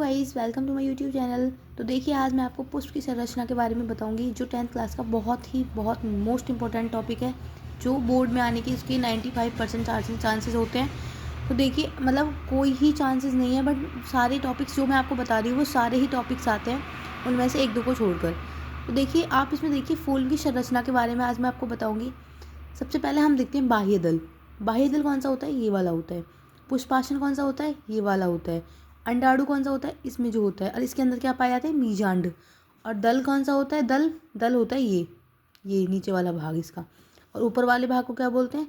Guys, welcome to my YouTube channel. तो देखिए, आज मैं आपको पुष्प की संरचना के बारे में बताऊंगी, जो 10th क्लास का बहुत मोस्ट इंपॉर्टेंट टॉपिक है, जो बोर्ड में आने की इसके 95% चांसेस होते हैं। तो देखिए, मतलब कोई ही चांसेस नहीं है, बट सारे टॉपिक्स जो मैं आपको बता रही हूँ वो सारे ही टॉपिक्स आते हैं, उनमें से एक दो को छोड़कर। तो देखिए, आप इसमें देखिए फूल की संरचना के बारे में आज मैं आपको बताऊँगी। सबसे पहले हम देखते हैं बाह्य दल। बाह्य दल कौन सा होता है? ये वाला होता है। पुष्पासन कौन सा होता है? ये वाला होता है। अंडाणु कौन सा होता है? इसमें जो होता है, और इसके अंदर क्या पाए जाते हैं? बीजांड। और दल कौन सा होता है? दल दल होता है ये नीचे वाला भाग इसका। और ऊपर वाले भाग को क्या बोलते हैं?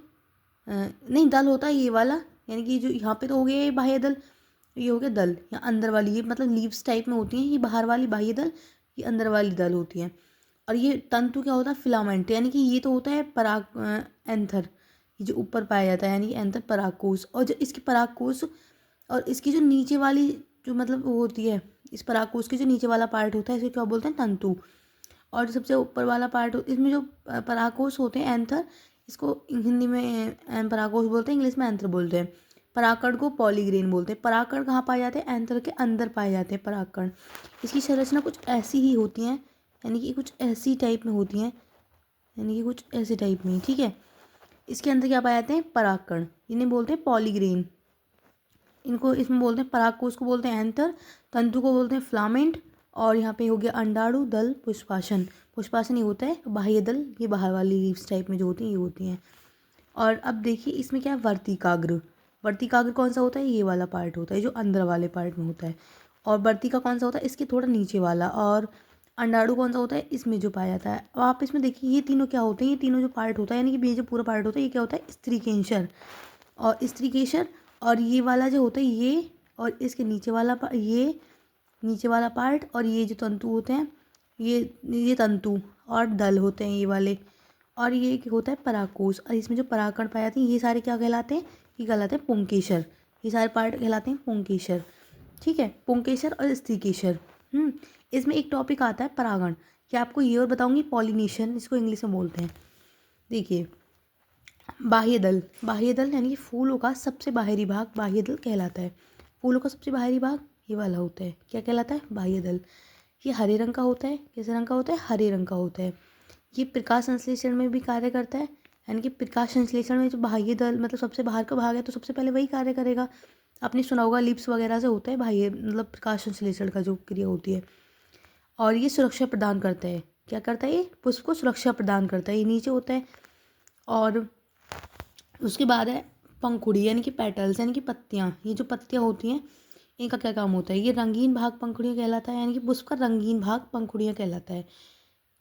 नहीं, दल होता है ये वाला, यानी कि जो यहाँ पे तो हो गया ये बाह्य दल, ये हो गया दल। यहाँ अंदर वाली ये मतलब लीव्स टाइप में होती हैं, ये बाहर वाली बाह्य दल, ये अंदर वाली दल होती है। और ये तंतु क्या होता है? फिलामेंट, यानी कि ये तो होता है एंथर, ये जो ऊपर पाया जाता है, यानी कि एंथर परागकोश। और जो इसकी परागकोश और इसकी जो नीचे वाली जो मतलब वो होती है, इस परागकोश के जो नीचे वाला पार्ट होता है, इसे क्या बोलते हैं? तंतु। और सबसे ऊपर वाला पार्ट इसमें जो परागकोश होते हैं, एंथर, इसको हिंदी में परागकोश बोलते हैं, इंग्लिश में एंथर बोलते हैं। परागकण को पॉलीग्रेन बोलते हैं। परागकण कहाँ पाए जाते हैं? एंथर के अंदर पाए जाते हैं परागकण। इसकी संरचना कुछ ऐसी ही होती है, यानी कि कुछ ऐसी टाइप में होती हैं, यानी कि कुछ ऐसे टाइप में, ठीक है। इसके अंदर क्या पाए जाते हैं? परागकण, इन्हें बोलते हैं पॉलीग्रेन। इनको इसमें बोलते हैं, परागकोश को बोलते हैं एंथर, तंतु को बोलते हैं फ्लामेंट, और यहाँ पे हो गया अंडाणु, दल, पुष्पासन। पुष्पासन ये होता है, बाह्य दल ये बाहर वाली लीव्स टाइप में जो होती हैं ये होती हैं। और अब देखिए इसमें क्या है? वर्तिकाग्र। वर्तिकाग्र कौन सा होता है? ये वाला पार्ट होता है, जो अंदर वाले पार्ट में होता है। और वर्तिका कौन सा होता है? इसके थोड़ा नीचे वाला। और अंडाणु कौन सा होता है? इसमें जो पाया जाता है। अब आप इसमें देखिए, ये तीनों क्या होते हैं? ये तीनों जो पार्ट होता है, यानी कि ये जो पूरा पार्ट होता है, ये क्या होता है? स्त्रीकेंसर। और स्त्रीकेसर, और ये वाला जो होता है ये, और इसके नीचे वाला ये नीचे वाला पार्ट, और ये जो तंतु होते हैं, ये तंतु और दल होते हैं ये वाले। और ये होता है परागकोश, और इसमें जो परागकण पाए जाते हैं, ये सारे क्या कहलाते हैं? ये कहलाते हैं पुंकेसर। ये सारे पार्ट कहलाते हैं पुंकेसर, ठीक है। पुंकेसर और स्त्रीकेसर। इसमें एक टॉपिक आता है परागण, क्या आपको ये और बताऊंगी, पॉलिनेशन इसको इंग्लिश में बोलते हैं। देखिए, बाह्य दल। बाह्य दल यानी कि फूलों का सबसे बाहरी भाग बाह्य दल कहलाता है। फूलों का सबसे बाहरी भाग ये वाला होता है, क्या कहलाता है? बाह्य दल। ये हरे रंग का होता है। किस रंग का होता है? हरे रंग का होता है। ये प्रकाश संश्लेषण में भी कार्य करता है, यानी कि प्रकाश संश्लेषण में जो बाह्य दल मतलब सबसे बाहर का भाग है, तो सबसे पहले वही कार्य करेगा। आपने सुना होगा लिप्स वगैरह से होता है बाह्य मतलब प्रकाश संश्लेषण का जो क्रिया होती है। और ये सुरक्षा प्रदान करता है। क्या करता है? ये पुष्प को सुरक्षा प्रदान करता है, ये नीचे होता है। और उसके बाद है पंखुड़ी, यानी कि पेटल्स, यानी कि पत्तियाँ। ये जो पत्तियाँ होती हैं, इनका क्या काम होता है? ये रंगीन भाग पंखुड़ियाँ कहलाता है, यानी कि पुष्प का रंगीन भाग पंखुड़ियाँ कहलाता है।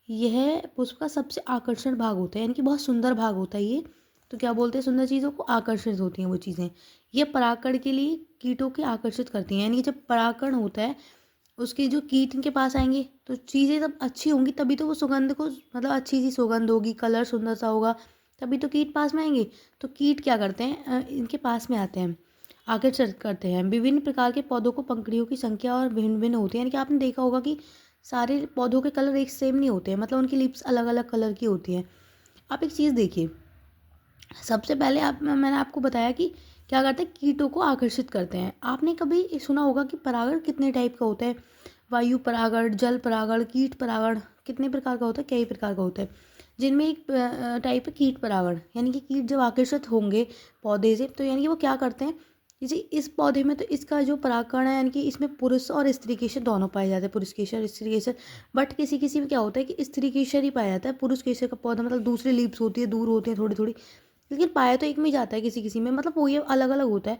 यह पुष्प का सबसे आकर्षण भाग होता है, यानी कि बहुत सुंदर भाग होता है ये। तो क्या बोलते हैं? सुंदर चीज़ों को आकर्षित होती हैं वो चीज़ें। ये परागकण के लिए कीटों के आकर्षित करती हैं, यानी कि जब परागकण होता है, उसके जो कीट इनके पास आएंगे तो चीज़ें तब अच्छी होंगी, तभी तो वो सुगंध को मतलब अच्छी सी सुगंध होगी, कलर सुंदर सा होगा, तभी तो कीट पास में आएंगे। तो कीट क्या करते हैं? इनके पास में आते हैं, आकर्षित करते हैं। विभिन्न प्रकार के पौधों को पंखुड़ियों की संख्या और भिन्न भिन्न होती है, यानी कि आपने देखा होगा कि सारे पौधों के कलर एक सेम नहीं होते हैं, मतलब उनकी लिप्स अलग अलग कलर की होती हैं। आप एक चीज़ देखिए, सबसे पहले मैंने आपको बताया कि क्या करते हैं? कीटों को आकर्षित करते हैं। आपने कभी सुना होगा कि परागण कितने टाइप का होता है? वायु परागण, जल परागण, कीट परागण, कितने प्रकार का होता है? कई प्रकार का होता है, जिनमें एक टाइप है कीट परागण, यानी कि कीट जब आकर्षित होंगे पौधे से, तो यानी कि वो क्या करते हैं? जैसे इस पौधे में तो इसका जो परागकण है, यानी कि इसमें पुरुष और स्त्री केसर दोनों पाए जाते हैं, पुरुष केसर स्त्री केसर। बट किसी किसी में क्या होता है कि स्त्री केसर ही पाया जाता है, पुरुष केसर का पौधा मतलब दूसरी लीव्स होती है, दूर होती है थोड़ी थोड़ी, लेकिन पाया तो एक में ही जाता है किसी किसी में, मतलब वो ये अलग अलग होता है।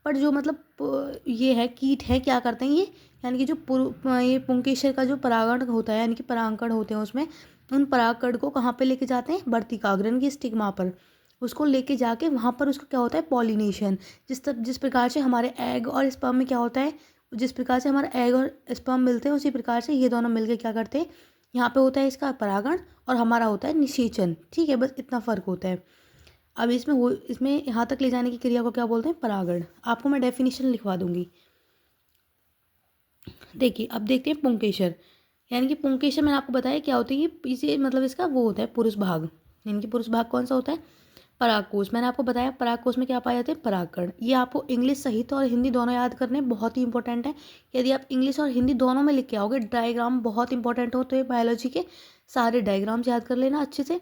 पर जो मतलब ये है कीट है, क्या करते हैं ये, यानी कि जो ये पुंकेसर का जो परागण होता है, यानी कि परागकण होते हैं उसमें, उन परागकण को कहाँ पे लेके जाते हैं? वर्तिकाग्र की स्टिग्मा पर। उसको लेके जाके वहाँ पर उसका क्या होता है? पॉलिनेशन। जिस प्रकार से हमारे एग और स्पर्म में क्या होता है, जिस प्रकार से हमारा एग और स्पर्म मिलते हैं, उसी प्रकार से ये दोनों मिलके क्या करते हैं? यहाँ पे होता है इसका परागण, और हमारा होता है निषेचन, ठीक है। बस इतना फ़र्क होता है। अब इसमें यहाँ तक ले जाने की क्रिया को क्या बोलते हैं? परागण। आपको मैं डेफिनेशन लिखवा दूंगी। देखिए, अब देखते हैं पुंकेसर। यानी कि पुंकेसर मैंने आपको बताया क्या होता है, ये इसे मतलब इसका वो होता है पुरुष भाग। यानी कि पुरुष भाग कौन सा होता है? परागकोश, मैंने आपको बताया परागकोश में क्या पाए जाते हैं, परागकण। ये आपको इंग्लिश सहित और हिंदी दोनों याद करने बहुत ही इंपॉर्टेंट है। यदि आप इंग्लिश और हिंदी दोनों में लिख के आओगे, डायग्राम बहुत इंपॉर्टेंट होते हैं बायोलॉजी के, सारे डायग्राम्स याद कर लेना अच्छे से।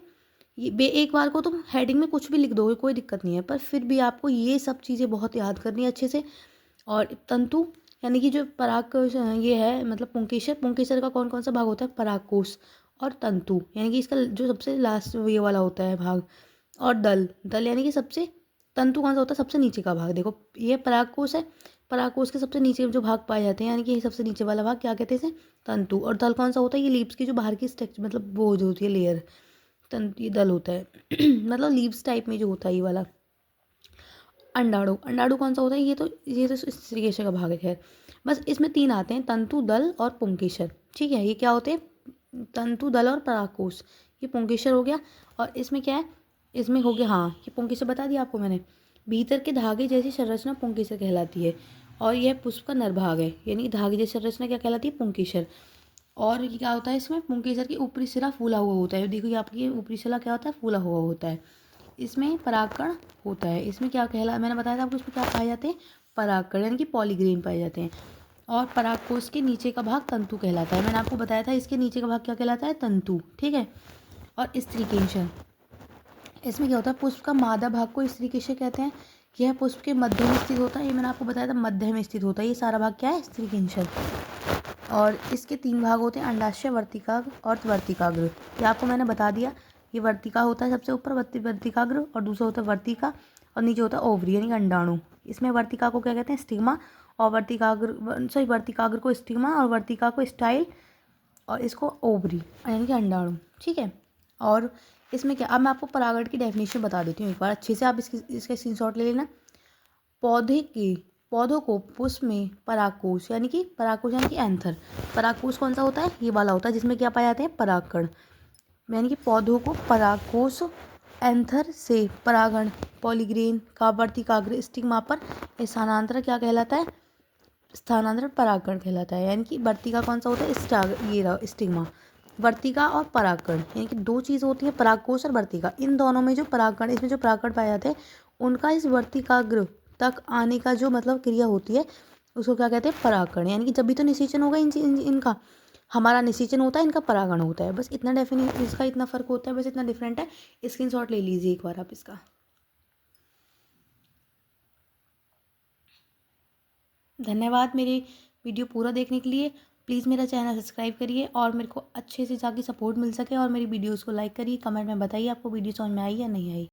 ये एक बार को तुम हेडिंग में कुछ भी लिख दोगे, कोई दिक्कत नहीं है, पर फिर भी आपको ये सब चीज़ें बहुत याद करनी है अच्छे से। और तंतु यानी कि जो पराग ये है, मतलब पुंकेसर, पुंकेसर का कौन कौन सा भाग होता है, परागकोश। और तंतु यानी कि इसका जो सबसे लास्ट ये वाला होता है भाग। और दल, दल यानी कि सबसे, तंतु कौन सा होता है, सबसे नीचे का भाग। देखो ये परागकोश है, परागकोश के सबसे नीचे जो भाग पाए जाते हैं, यानी कि ये सबसे नीचे वाला भाग क्या कहते हैं इसे, तंतु। और दल कौन सा होता है, ये लीव्स की जो बाहर की स्ट्रक्चर, मतलब वो जो होती है लेयर, तंतु, ये दल होता है मतलब लीव्स टाइप में जो होता है ये वाला। अंडाणु, अंडाणु कौन सा होता है, ये तो इस तरीके का भाग है। खैर बस इसमें तीन आते हैं, तंतु, दल और पुंकेसर। ठीक है, ये क्या होते हैं, तंतु, दल और परागकोश। ये पुंकेसर हो गया। और इसमें क्या है, इसमें हो गया, हाँ ये पुंकेसर बता दिया आपको मैंने। भीतर के धागे जैसी संरचना पुंकेसर कहलाती है। और यह पुष्प का नरभाग है, यानी धागे जैसी संरचना क्या कहलाती है, पुंकेसर। और ये क्या होता है, इसमें पुंकेसर की ऊपरी सिरा फूला हुआ होता है। देखो ये आपकी ऊपरी सिरा क्या होता है, फूला हुआ होता है। इसमें परागकण होता है। इसमें क्या कहला, मैंने बताया था आपको, इसमें क्या पाए जाते हैं, परागकण यानी कि पॉलीग्रेन पाए जाते हैं। और परागकोश के नीचे का भाग तंतु कहलाता है। मैंने आपको बताया था इसके नीचे का भाग क्या कहलाता है, तंतु। ठीक है। और स्त्रीकेंशन, इसमें क्या होता है, पुष्प का मादा भाग को स्त्रीकेंशन कहते हैं। यह पुष्प के मध्य में स्थित होता है। ये मैंने आपको बताया था मध्य में स्थित होता है। ये सारा भाग क्या है, स्त्रीकेंशन। और इसके तीन भाग होते हैं, अंडाशय, वर्तिकाग्र और वर्तिकाग्र। ये आपको मैंने बता दिया। ये वर्तिका होता है सबसे ऊपर, वर्तिकाग्र, और दूसरा होता है वर्तिका, और नीचे होता है ओवरी यानी कि अंडाणु। इसमें वर्तिका को क्या कहते हैं, स्टिग्मा, और वर्तिकाग्र को स्टिग्मा, और वर्तिका को स्टाइल, और इसको ओवरी यानी कि अंडाणु। ठीक है। और इसमें क्या, अब मैं आपको परागण की डेफिनेशन बता देती हूँ एक बार अच्छे से, आप इसका स्क्रीनशॉट ले लेना। पौधों को पुष्प में परागकोश यानी कि एंथर। परागकोश कौन सा होता है, ये वाला होता है जिसमें क्या पाए जाते हैं, परागकण। यानी कि पौधों को परागकोश, एंथर से परागण, पॉलीग्रेन का वर्तिकाग्र, स्टिग्मा पर स्थानांतरण क्या कहलाता है, स्थानांतरण परागकण कहलाता है। यानी कि वर्तिका कौन सा होता है, ये रहा स्टिग्मा। वर्तिका और परागकण यानी कि दो चीज़ होती है, परागकोश और वर्तिका। इन दोनों में जो परागकण, इसमें जो परागकण पाए जाते हैं, उनका इस वर्तिकाग्र तक आने का जो मतलब क्रिया होती है, उसको क्या कहते हैं, परागकण। यानी कि जब भी तो निषेचन होगा इनका, हमारा निषेचन होता है, इनका परागण होता है। बस इतना डेफिनेशन, इसका इतना फर्क होता है, बस इतना डिफरेंट है। स्क्रीनशॉट ले लीजिए एक बार आप इसका। धन्यवाद मेरे वीडियो पूरा देखने के लिए। प्लीज़ मेरा चैनल सब्सक्राइब करिए और मेरे को अच्छे से जाके सपोर्ट मिल सके, और मेरी वीडियोस को लाइक करिए, कमेंट में बताइए आपको वीडियो समझ में आई या नहीं आई।